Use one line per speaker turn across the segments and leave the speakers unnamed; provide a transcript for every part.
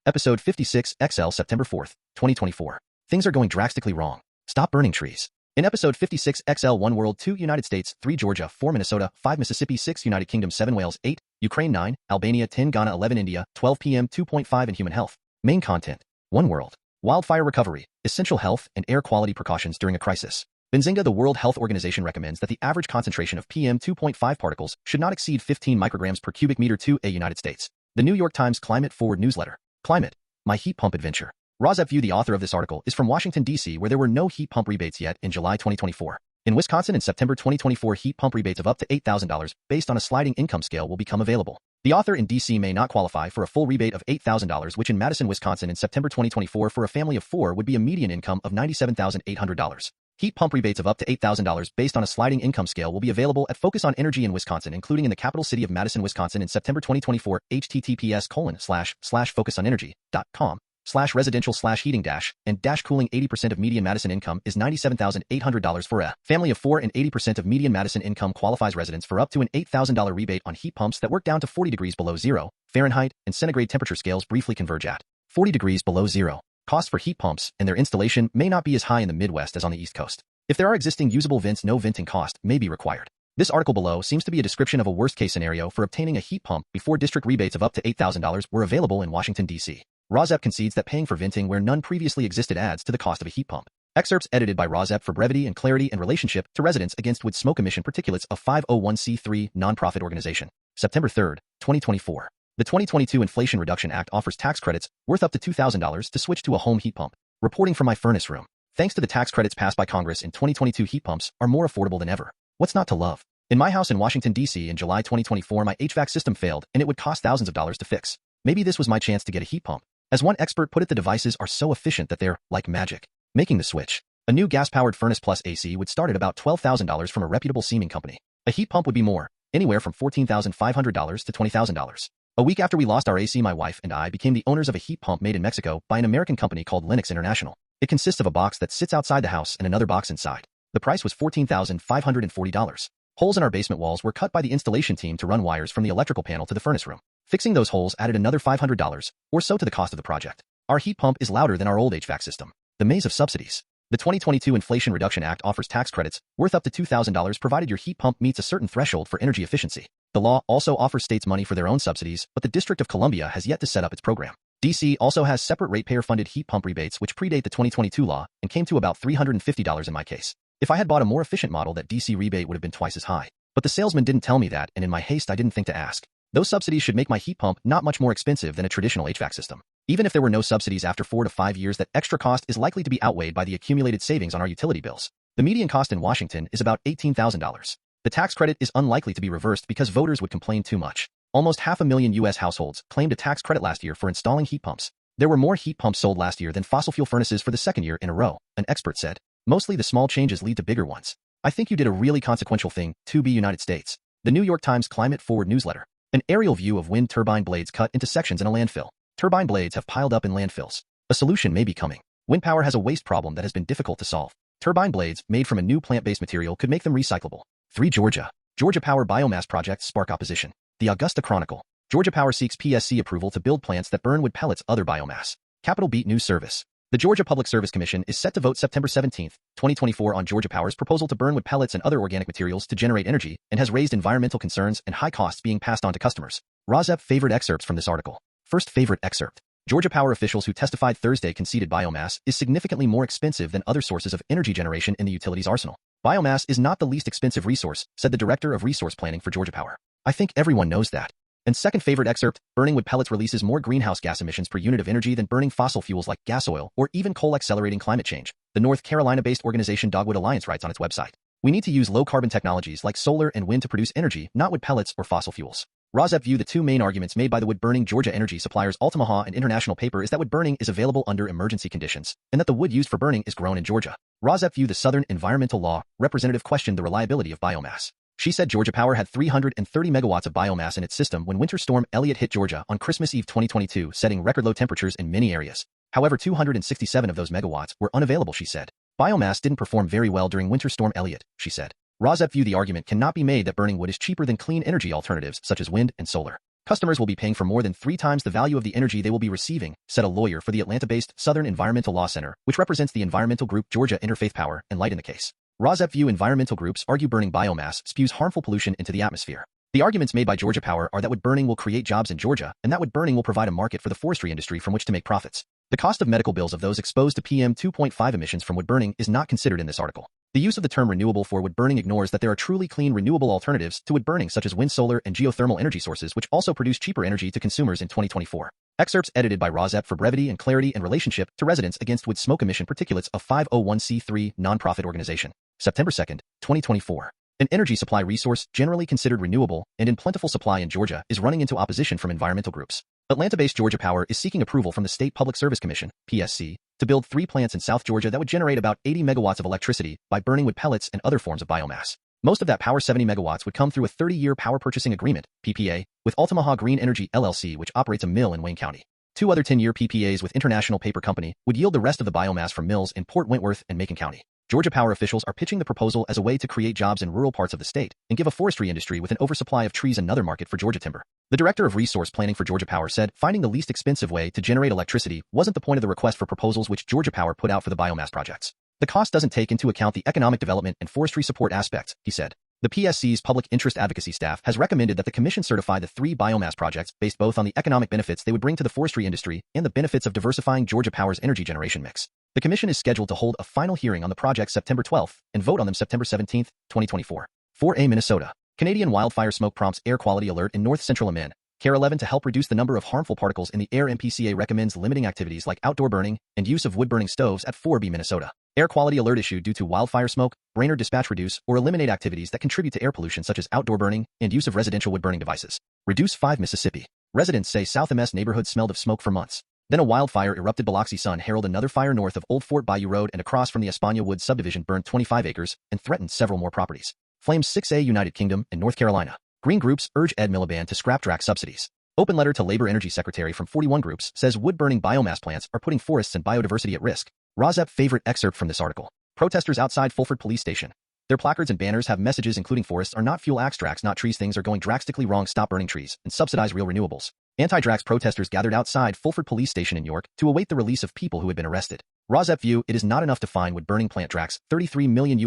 Episode 56 XL September 4th, 2024. Things are going drastically wrong. Stop burning trees. In episode 56 XL 1 World 2 United States 3 Georgia 4 Minnesota 5 Mississippi 6 United Kingdom 7 Wales 8 Ukraine 9 Albania 10 Ghana 11 India 12 PM 2.5 and Human Health. Main content. 1 World. Wildfire recovery, essential health and air quality precautions during a crisis. Benzinga. The World Health Organization recommends that the average concentration of PM 2.5 particles should not exceed 15 micrograms per cubic meter to a United States. The New York Times Climate Forward newsletter. Climate. My heat pump adventure. Razep View. The author of this article is from Washington, D.C., where there were no heat pump rebates yet in July 2024. In Wisconsin in September 2024, heat pump rebates of up to $8,000 based on a sliding income scale will become available. The author in D.C. may not qualify for a full rebate of $8,000, which in Madison, Wisconsin in September 2024 for a family of 4 would be a median income of $97,800. Heat pump rebates of up to $8,000 based on a sliding income scale will be available at Focus on Energy in Wisconsin, including in the capital city of Madison, Wisconsin in September 2024. https://focusonenergy.com/residential/heating-and-cooling. 80% of median Madison income is $97,800 for a family of 4, and 80% of median Madison income qualifies residents for up to an $8,000 rebate on heat pumps that work down to 40 degrees below zero Fahrenheit and centigrade temperature scales briefly converge at 40 degrees below zero. Costs for heat pumps and their installation may not be as high in the Midwest as on the East Coast. If there are existing usable vents, no venting cost may be required. This article below seems to be a description of a worst-case scenario for obtaining a heat pump before district rebates of up to $8,000 were available in Washington, D.C. Razep concedes that paying for venting where none previously existed adds to the cost of a heat pump. Excerpts edited by Razep for brevity and clarity in relationship to Residents Against Wood Smoke Emission Particulates, a 501c3 nonprofit organization. September 3, 2024. The 2022 Inflation Reduction Act offers tax credits worth up to $2,000 to switch to a home heat pump. Reporting from my furnace room. Thanks to the tax credits passed by Congress in 2022, heat pumps are more affordable than ever. What's not to love? In my house in Washington, D.C. in July 2024, my HVAC system failed and it would cost thousands of dollars to fix. Maybe this was my chance to get a heat pump. As one expert put it, the devices are so efficient that they're like magic. Making the switch. A new gas-powered furnace plus AC would start at about $12,000 from a reputable seaming company. A heat pump would be more, anywhere from $14,500 to $20,000. A week after we lost our AC, my wife and I became the owners of a heat pump made in Mexico by an American company called Lennox International. It consists of a box that sits outside the house and another box inside. The price was $14,540. Holes in our basement walls were cut by the installation team to run wires from the electrical panel to the furnace room. Fixing those holes added another $500 or so to the cost of the project. Our heat pump is louder than our old HVAC system. The maze of subsidies. The 2022 Inflation Reduction Act offers tax credits worth up to $2,000 provided your heat pump meets a certain threshold for energy efficiency. The law also offers states money for their own subsidies, but the District of Columbia has yet to set up its program. D.C. also has separate ratepayer-funded heat pump rebates which predate the 2022 law and came to about $350 in my case. If I had bought a more efficient model, that D.C. rebate would have been twice as high. But the salesman didn't tell me that, and in my haste I didn't think to ask. Those subsidies should make my heat pump not much more expensive than a traditional HVAC system. Even if there were no subsidies after 4 to 5 years, that extra cost is likely to be outweighed by the accumulated savings on our utility bills. The median cost in Washington is about $18,000. The tax credit is unlikely to be reversed because voters would complain too much. Almost 500,000 U.S. households claimed a tax credit last year for installing heat pumps. There were more heat pumps sold last year than fossil fuel furnaces for the second year in a row, an expert said. Mostly the small changes lead to bigger ones. I think you did a really consequential thing, to be United States. The New York Times Climate Forward newsletter. An aerial view of wind turbine blades cut into sections in a landfill. Turbine blades have piled up in landfills. A solution may be coming. Wind power has a waste problem that has been difficult to solve. Turbine blades made from a new plant-based material could make them recyclable. 3 Georgia. Georgia Power biomass projects spark opposition. The Augusta Chronicle. Georgia Power seeks PSC approval to build plants that burn wood pellets, other biomass. Capitol Beat News Service. The Georgia Public Service Commission is set to vote September 17, 2024 on Georgia Power's proposal to burn wood pellets and other organic materials to generate energy, and has raised environmental concerns and high costs being passed on to customers. Razep favored excerpts from this article. First favorite excerpt. Georgia Power officials who testified Thursday conceded biomass is significantly more expensive than other sources of energy generation in the utility's arsenal. Biomass is not the least expensive resource, said the director of resource planning for Georgia Power. I think everyone knows that. And second favorite excerpt, burning wood pellets releases more greenhouse gas emissions per unit of energy than burning fossil fuels like gas oil or even coal, accelerating climate change. The North Carolina-based organization Dogwood Alliance writes on its website. We need to use low-carbon technologies like solar and wind to produce energy, not wood pellets or fossil fuels. Razep view. The two main arguments made by the wood-burning Georgia energy suppliers Altamaha and International Paper is that wood burning is available under emergency conditions, and that the wood used for burning is grown in Georgia. Razep view. The Southern Environmental Law Representative questioned the reliability of biomass. She said Georgia Power had 330 megawatts of biomass in its system when Winter Storm Elliott hit Georgia on Christmas Eve 2022, setting record low temperatures in many areas. However, 267 of those megawatts were unavailable, she said. Biomass didn't perform very well during Winter Storm Elliott, she said. Razep view. The argument cannot be made that burning wood is cheaper than clean energy alternatives such as wind and solar. Customers will be paying for more than 3 times the value of the energy they will be receiving, said a lawyer for the Atlanta-based Southern Environmental Law Center, which represents the environmental group Georgia Interfaith Power and Light in the case. ROSEP View environmental groups argue burning biomass spews harmful pollution into the atmosphere. The arguments made by Georgia Power are that wood burning will create jobs in Georgia and that wood burning will provide a market for the forestry industry from which to make profits. The cost of medical bills of those exposed to PM 2.5 emissions from wood burning is not considered in this article. The use of the term renewable for wood burning ignores that there are truly clean renewable alternatives to wood burning such as wind, solar, and geothermal energy sources which also produce cheaper energy to consumers in 2024. Excerpts edited by ROSEP for brevity and clarity in relationship to Residents Against Wood Smoke Emission Particulates, a 501c3 nonprofit organization. September 2, 2024. An energy supply resource generally considered renewable and in plentiful supply in Georgia is running into opposition from environmental groups. Atlanta-based Georgia Power is seeking approval from the State Public Service Commission, PSC, to build 3 plants in South Georgia that would generate about 80 megawatts of electricity by burning wood pellets and other forms of biomass. Most of that power, 70 megawatts, would come through a 30-year power purchasing agreement, PPA, with Altamaha Green Energy LLC, which operates a mill in Wayne County. 2 other 10-year PPAs with International Paper Company would yield the rest of the biomass from mills in Port Wentworth and Macon County. Georgia Power officials are pitching the proposal as a way to create jobs in rural parts of the state and give a forestry industry with an oversupply of trees another market for Georgia timber. The director of resource planning for Georgia Power said finding the least expensive way to generate electricity wasn't the point of the request for proposals which Georgia Power put out for the biomass projects. The cost doesn't take into account the economic development and forestry support aspects, he said. The PSC's public interest advocacy staff has recommended that the commission certify the 3 biomass projects based both on the economic benefits they would bring to the forestry industry and the benefits of diversifying Georgia Power's energy generation mix. The commission is scheduled to hold a final hearing on the project September 12 and vote on them September 17, 2024. 4A Minnesota. Canadian wildfire smoke prompts air quality alert in north-central Maine. Care 11 to help reduce the number of harmful particles in the air. MPCA recommends limiting activities like outdoor burning and use of wood-burning stoves at 4B Minnesota. Air quality alert issued due to wildfire smoke. Brainerd dispatch reduce or eliminate activities that contribute to air pollution such as outdoor burning and use of residential wood-burning devices. Reduce 5 Mississippi. Residents say South MS neighborhood smelled of smoke for months. Then a wildfire erupted. Biloxi Sun Herald. Another fire north of Old Fort Bayou Road and across from the Espana Woods subdivision burned 25 acres and threatened several more properties. Flames 6A United Kingdom and North Carolina. Green groups urge Ed Miliband to scrap Drax subsidies. Open letter to Labor Energy Secretary from 41 groups says wood-burning biomass plants are putting forests and biodiversity at risk. ROSEP favorite excerpt from this article. Protesters outside Fulford Police Station. Their placards and banners have messages including forests are not fuel, axe Drax not trees, things are going drastically wrong, stop burning trees, and subsidize real renewables. Anti-Drax protesters gathered outside Fulford Police Station in York to await the release of people who had been arrested. ROSEP View, it is not enough to fine wood-burning plant Drax $33 million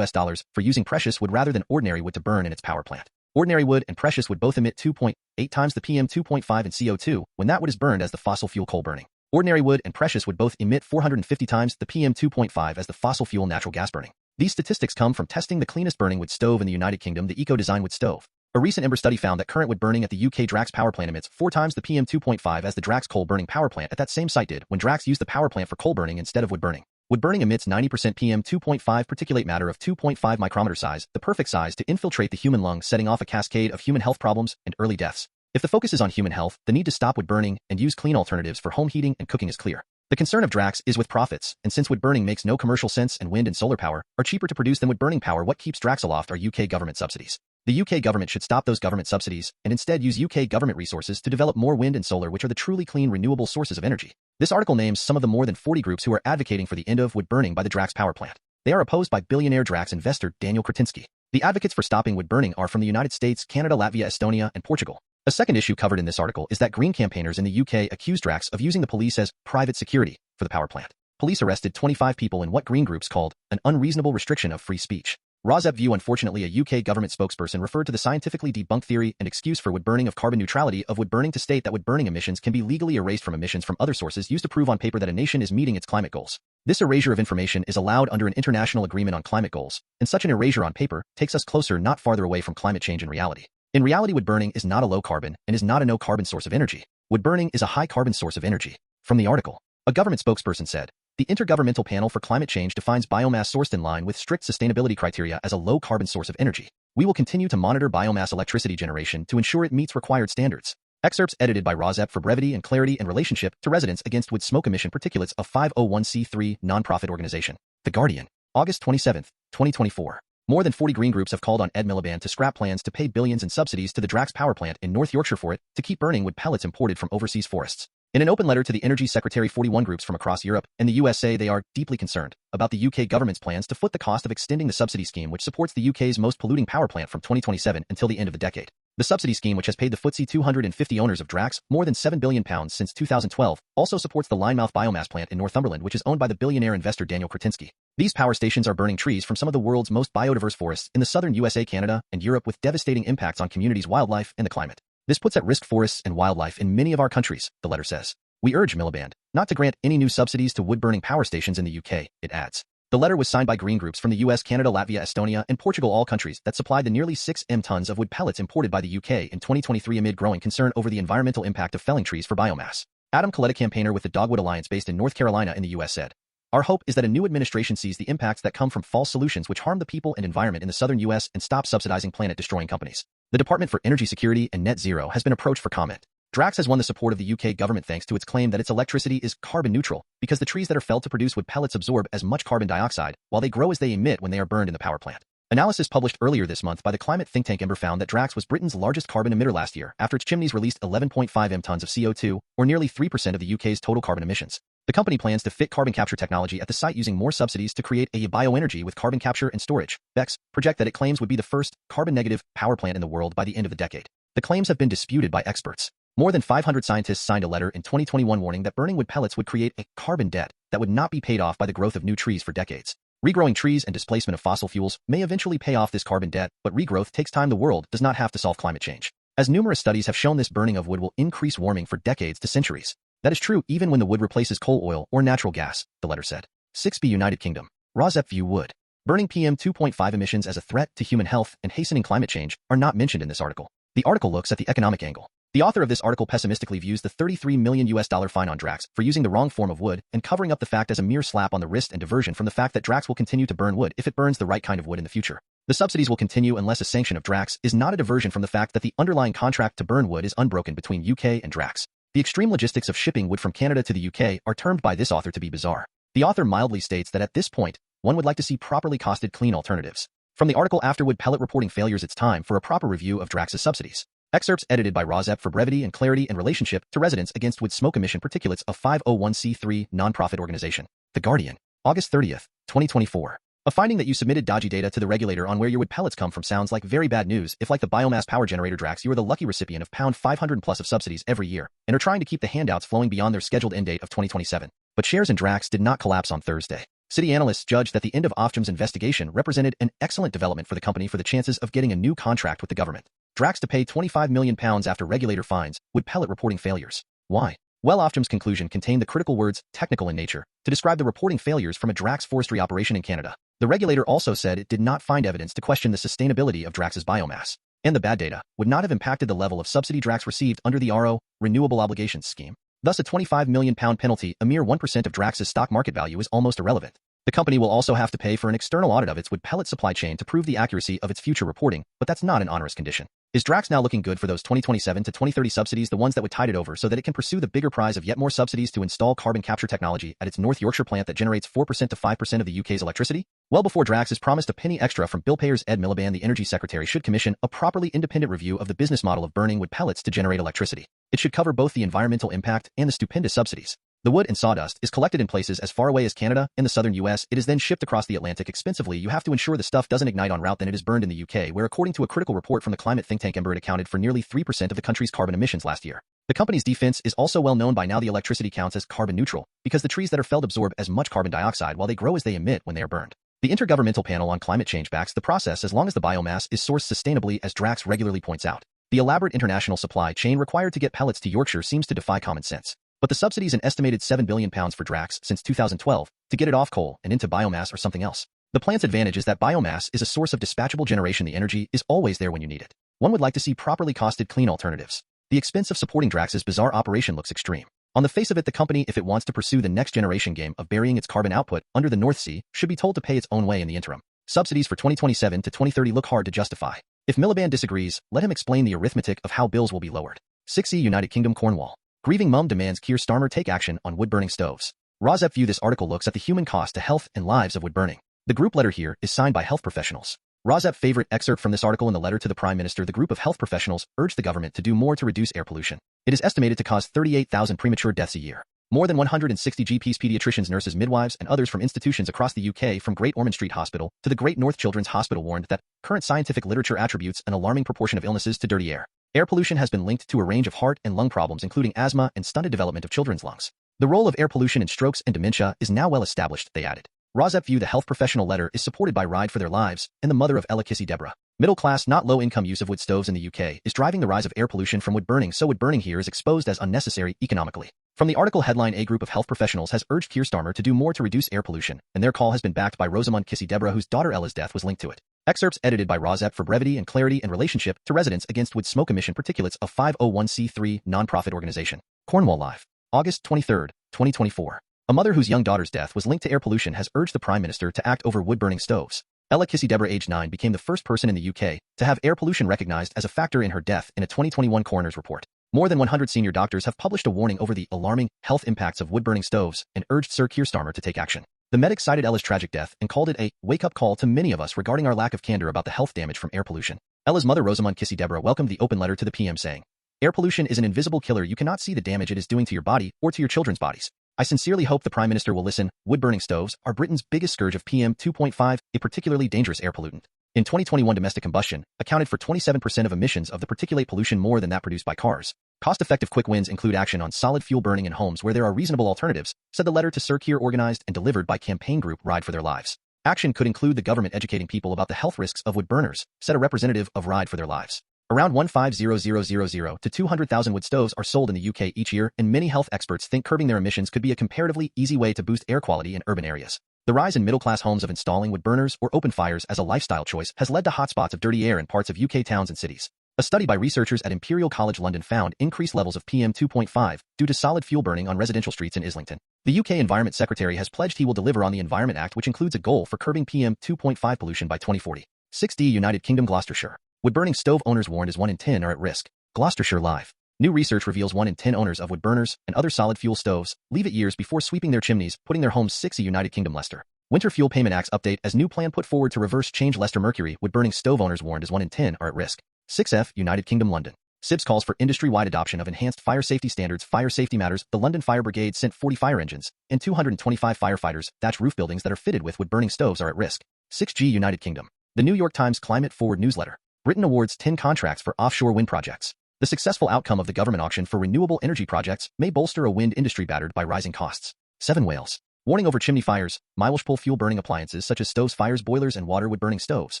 for using precious wood rather than ordinary wood to burn in its power plant. Ordinary wood and precious wood both emit 2.8 times the PM 2.5 and CO2 when that wood is burned as the fossil fuel coal burning. Ordinary wood and precious wood both emit 450 times the PM 2.5 as the fossil fuel natural gas burning. These statistics come from testing the cleanest burning wood stove in the United Kingdom, the Eco-Design wood stove. A recent Ember study found that current wood burning at the UK Drax power plant emits 4 times the PM 2.5 as the Drax coal burning power plant at that same site did when Drax used the power plant for coal burning instead of wood burning. Wood burning emits 90% PM 2.5 particulate matter of 2.5 micrometer size, the perfect size to infiltrate the human lung, setting off a cascade of human health problems and early deaths. If the focus is on human health, the need to stop wood burning and use clean alternatives for home heating and cooking is clear. The concern of Drax is with profits, and since wood burning makes no commercial sense and wind and solar power are cheaper to produce than wood burning power, what keeps Drax aloft are UK government subsidies. The UK government should stop those government subsidies and instead use UK government resources to develop more wind and solar, which are the truly clean renewable sources of energy. This article names some of the more than 40 groups who are advocating for the end of wood burning by the Drax power plant. They are opposed by billionaire Drax investor Daniel Kretinsky. The advocates for stopping wood burning are from the United States, Canada, Latvia, Estonia, and Portugal. A second issue covered in this article is that Green campaigners in the UK accuse Drax of using the police as private security for the power plant. Police arrested 25 people in what Green groups called an unreasonable restriction of free speech. ROSEP View, unfortunately, a UK government spokesperson referred to the scientifically debunked theory and excuse for wood burning of carbon neutrality of wood burning to state that wood burning emissions can be legally erased from emissions from other sources used to prove on paper that a nation is meeting its climate goals. This erasure of information is allowed under an international agreement on climate goals, and such an erasure on paper takes us closer, not farther away from climate change in reality. In reality, wood burning is not a low carbon and is not a no carbon source of energy. Wood burning is a high carbon source of energy. From the article, a government spokesperson said, the Intergovernmental Panel for Climate Change defines biomass sourced in line with strict sustainability criteria as a low-carbon source of energy. We will continue to monitor biomass electricity generation to ensure it meets required standards. Excerpts edited by ROSEP for brevity and clarity in relationship to Residents Against Wood Smoke Emission Particulates, a 501c3 nonprofit organization. The Guardian. August 27, 2024. More than 40 green groups have called on Ed Miliband to scrap plans to pay billions in subsidies to the Drax power plant in North Yorkshire for it to keep burning wood pellets imported from overseas forests. In an open letter to the Energy Secretary, 41 groups from across Europe and the USA, they are deeply concerned about the UK government's plans to foot the cost of extending the subsidy scheme which supports the UK's most polluting power plant from 2027 until the end of the decade. The subsidy scheme, which has paid the FTSE 250 owners of Drax more than £7 billion since 2012, also supports the Linemouth biomass plant in Northumberland, which is owned by the billionaire investor Daniel Kretinsky. These power stations are burning trees from some of the world's most biodiverse forests in the southern USA, Canada, and Europe, with devastating impacts on communities, wildlife, and the climate. This puts at risk forests and wildlife in many of our countries, the letter says. We urge Miliband not to grant any new subsidies to wood-burning power stations in the UK, it adds. The letter was signed by green groups from the US, Canada, Latvia, Estonia, and Portugal, all countries that supplied the nearly 6 M tons of wood pellets imported by the UK in 2023 amid growing concern over the environmental impact of felling trees for biomass. Adam Coletta, campaigner with the Dogwood Alliance based in North Carolina in the US, said, "Our hope is that a new administration sees the impacts that come from false solutions which harm the people and environment in the southern US and stop subsidizing planet-destroying companies." The Department for Energy Security and Net Zero has been approached for comment. Drax has won the support of the UK government thanks to its claim that its electricity is carbon neutral because the trees that are felled to produce wood pellets absorb as much carbon dioxide while they grow as they emit when they are burned in the power plant. Analysis published earlier this month by the climate think tank Ember found that Drax was Britain's largest carbon emitter last year after its chimneys released 11.5 M tons of CO2, or nearly 3% of the UK's total carbon emissions. The company plans to fit carbon capture technology at the site using more subsidies to create a bioenergy with carbon capture and storage. BECS project that it claims would be the first carbon-negative power plant in the world by the end of the decade. The claims have been disputed by experts. More than 500 scientists signed a letter in 2021 warning that burning wood pellets would create a carbon debt that would not be paid off by the growth of new trees for decades. Regrowing trees and displacement of fossil fuels may eventually pay off this carbon debt, but regrowth takes time. The world does not have to solve climate change, as numerous studies have shown this burning of wood will increase warming for decades to centuries. That is true even when the wood replaces coal, oil, or natural gas, the letter said. 6b United Kingdom. Rosep view wood. Burning PM 2.5 emissions as a threat to human health and hastening climate change are not mentioned in this article. The article looks at the economic angle. The author of this article pessimistically views the $33 million fine on Drax for using the wrong form of wood and covering up the fact as a mere slap on the wrist and diversion from the fact that Drax will continue to burn wood if it burns the right kind of wood in the future. The subsidies will continue unless a sanction of Drax is not a diversion from the fact that the underlying contract to burn wood is unbroken between UK and Drax. The extreme logistics of shipping wood from Canada to the UK are termed by this author to be bizarre. The author mildly states that at this point, one would like to see properly costed clean alternatives. From the article After Wood Pellet Reporting Failures, it's time for a proper review of Drax's subsidies. Excerpts edited by Rosep for brevity and clarity in relationship to Residents Against Wood Smoke Emission Particulates, a 501c3 nonprofit organization. The Guardian. August 30th, 2024. A finding that you submitted dodgy data to the regulator on where your wood pellets come from sounds like very bad news if, like the biomass power generator Drax, you are the lucky recipient of £500 plus of subsidies every year and are trying to keep the handouts flowing beyond their scheduled end date of 2027. But shares in Drax did not collapse on Thursday. City analysts judged that the end of Ofgem's investigation represented an excellent development for the company for the chances of getting a new contract with the government. Drax to pay £25 million after regulator finds wood pellet reporting failures. Why? Well, Ofgem's conclusion contained the critical words technical in nature to describe the reporting failures from a Drax forestry operation in Canada. The regulator also said it did not find evidence to question the sustainability of Drax's biomass, and the bad data would not have impacted the level of subsidy Drax received under the RO Renewable Obligations Scheme. Thus, a £25 million penalty, a mere 1% of Drax's stock market value, is almost irrelevant. The company will also have to pay for an external audit of its wood pellet supply chain to prove the accuracy of its future reporting, but that's not an onerous condition. Is Drax now looking good for those 2027 to 2030 subsidies, the ones that would tide it over so that it can pursue the bigger prize of yet more subsidies to install carbon capture technology at its North Yorkshire plant that generates 4% to 5% of the UK's electricity? Well, before Drax is promised a penny extra from bill payers, Ed Miliband, the Energy Secretary, should commission a properly independent review of the business model of burning wood pellets to generate electricity. It should cover both the environmental impact and the stupendous subsidies. The wood and sawdust is collected in places as far away as Canada and the southern US. It is then shipped across the Atlantic expensively. You have to ensure the stuff doesn't ignite en route, then it is burned in the UK, where according to a critical report from the climate think tank Ember, it accounted for nearly 3% of the country's carbon emissions last year. The company's defense is also well known by now. The electricity counts as carbon neutral because the trees that are felled absorb as much carbon dioxide while they grow as they emit when they are burned. The Intergovernmental Panel on Climate Change backs the process as long as the biomass is sourced sustainably, as Drax regularly points out. The elaborate international supply chain required to get pellets to Yorkshire seems to defy common sense. But the subsidies, an estimated £7 billion for Drax since 2012, to get it off coal and into biomass or something else. The plant's advantage is that biomass is a source of dispatchable generation. The energy is always there when you need it. One would like to see properly costed clean alternatives. The expense of supporting Drax's bizarre operation looks extreme. On the face of it, the company, if it wants to pursue the next generation game of burying its carbon output under the North Sea, should be told to pay its own way in the interim. Subsidies for 2027 to 2030 look hard to justify. If Miliband disagrees, let him explain the arithmetic of how bills will be lowered. 6e United Kingdom, Cornwall. Grieving mum demands Keir Starmer take action on wood-burning stoves. Rosep view. This article looks at the human cost to health and lives of wood burning. The group letter here is signed by health professionals. Rosep favorite excerpt from this article in the letter to the Prime Minister. The group of health professionals urged the government to do more to reduce air pollution. It is estimated to cause 38,000 premature deaths a year. More than 160 GPs, pediatricians, nurses, midwives, and others from institutions across the UK, from Great Ormond Street Hospital to the Great North Children's Hospital, warned that current scientific literature attributes an alarming proportion of illnesses to dirty air. Air pollution has been linked to a range of heart and lung problems, including asthma and stunted development of children's lungs. The role of air pollution in strokes and dementia is now well established, they added. Rozep View, the health professional letter, is supported by Ride for Their Lives and the mother of Ella Kissy Deborah. Middle-class, not low-income use of wood stoves in the UK is driving the rise of air pollution from wood burning, so wood burning here is exposed as unnecessary economically. From the article headline, a group of health professionals has urged Keir Starmer to do more to reduce air pollution, and their call has been backed by Rosamund Kissy Deborah, whose daughter Ella's death was linked to it. Excerpts edited by Rozep for brevity and clarity in relationship to Residents Against Wood Smoke Emission Particulates, a 501c3 non-profit organization. Cornwall Live. August 23, 2024. A mother whose young daughter's death was linked to air pollution has urged the Prime Minister to act over wood-burning stoves. Ella Kissy Deborah, aged 9, became the first person in the UK to have air pollution recognized as a factor in her death in a 2021 coroner's report. More than 100 senior doctors have published a warning over the alarming health impacts of wood-burning stoves and urged Sir Keir Starmer to take action. The medic cited Ella's tragic death and called it a wake-up call to many of us regarding our lack of candor about the health damage from air pollution. Ella's mother, Rosamund Kissy Deborah, welcomed the open letter to the PM, saying, "Air pollution is an invisible killer. You cannot see the damage it is doing to your body or to your children's bodies. I sincerely hope the Prime Minister will listen. Wood-burning stoves are Britain's biggest scourge of PM 2.5, a particularly dangerous air pollutant. In 2021, domestic combustion accounted for 27% of emissions of the particulate pollution, more than that produced by cars. Cost-effective quick wins include action on solid fuel burning in homes where there are reasonable alternatives," said the letter to Sir Keir, organized and delivered by campaign group Ride for Their Lives. Action could include the government educating people about the health risks of wood burners, said a representative of Ride for Their Lives. Around 150,000 to 200,000 wood stoves are sold in the UK each year, and many health experts think curbing their emissions could be a comparatively easy way to boost air quality in urban areas. The rise in middle-class homes of installing wood burners or open fires as a lifestyle choice has led to hotspots of dirty air in parts of UK towns and cities. A study by researchers at Imperial College London found increased levels of PM 2.5 due to solid fuel burning on residential streets in Islington. The UK Environment Secretary has pledged he will deliver on the Environment Act, which includes a goal for curbing PM 2.5 pollution by 2040. 6D, United Kingdom, Gloucestershire. Wood-burning stove owners warned as 1 in 10 are at risk. Gloucestershire Live. New research reveals 1 in 10 owners of wood burners and other solid fuel stoves leave it years before sweeping their chimneys, putting their homes. 6 United Kingdom, Leicester. Winter Fuel Payment Acts update as new plan put forward to reverse change. Leicester Mercury. Wood-burning stove owners warned as 1 in 10 are at risk. 6F, United Kingdom, London. SIBS calls for industry-wide adoption of enhanced fire safety standards. Fire safety matters. The London Fire Brigade sent 40 fire engines and 225 firefighters. Thatched roof buildings that are fitted with wood-burning stoves are at risk. 6G, United Kingdom. The New York Times Climate Forward newsletter. Britain awards 10 contracts for offshore wind projects. The successful outcome of the government auction for renewable energy projects may bolster a wind industry battered by rising costs. 7 Wales. Warning over chimney fires. My Welshpool fuel burning appliances such as stoves, fires, boilers, and water wood burning stoves.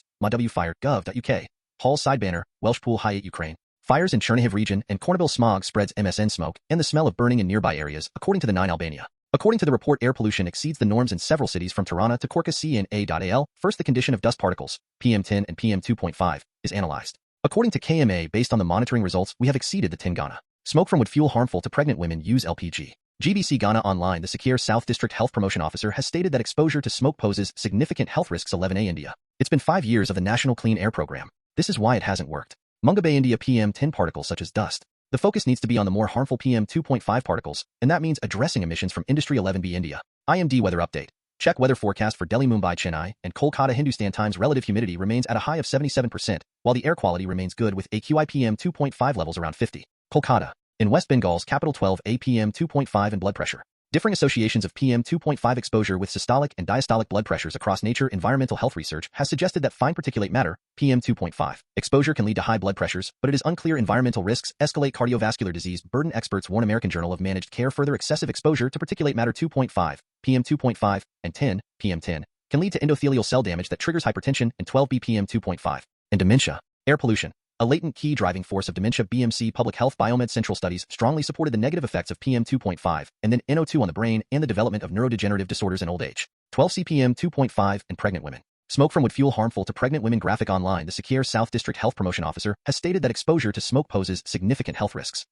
mywfire.gov.uk. Hall's side banner. Welshpool High 8 Ukraine. Fires in Chernihiv region and Cornwall smog spreads MSN smoke and the smell of burning in nearby areas, according to the 9 Albania. According to the report, air pollution exceeds the norms in several cities from Tirana to Corca. CNA.al. First, the condition of dust particles, PM10 and PM2.5, is analyzed. According to KMA, based on the monitoring results, we have exceeded the 10 Ghana. Smoke from wood fuel harmful to pregnant women. Use LPG. GBC Ghana Online. The Sakir South District Health Promotion Officer has stated that exposure to smoke poses significant health risks. 11A India. It's been 5 years of the National Clean Air Program. This is why it hasn't worked. Mumbai, India. PM10 particles such as dust. The focus needs to be on the more harmful PM2.5 particles, and that means addressing emissions from industry. 11B India. IMD weather update. Check weather forecast for Delhi, Mumbai, Chennai, and Kolkata. Hindustan Times. Relative humidity remains at a high of 77%, while the air quality remains good with AQI PM2.5 levels around 50. Kolkata. In West Bengal's capital. 12 APM 2.5 and blood pressure. Differing associations of PM 2.5 exposure with systolic and diastolic blood pressures across nature. Environmental health research has suggested that fine particulate matter, PM 2.5, exposure can lead to high blood pressures, but it is unclear environmental risks escalate cardiovascular disease burden. Experts warn. American Journal of Managed Care. Further excessive exposure to particulate matter 2.5, PM 2.5, and 10, PM 10, can lead to endothelial cell damage that triggers hypertension, and 12 BPM 2.5, and dementia. Air pollution. A latent key driving force of dementia. BMC Public Health Biomed Central studies strongly supported the negative effects of PM 2.5 and then NO2 on the brain and the development of neurodegenerative disorders in old age. 12 CPM 2.5 and pregnant women. Smoke from wood fuel harmful to pregnant women. Graphic Online. The Sakir South District Health Promotion Officer has stated that exposure to smoke poses significant health risks.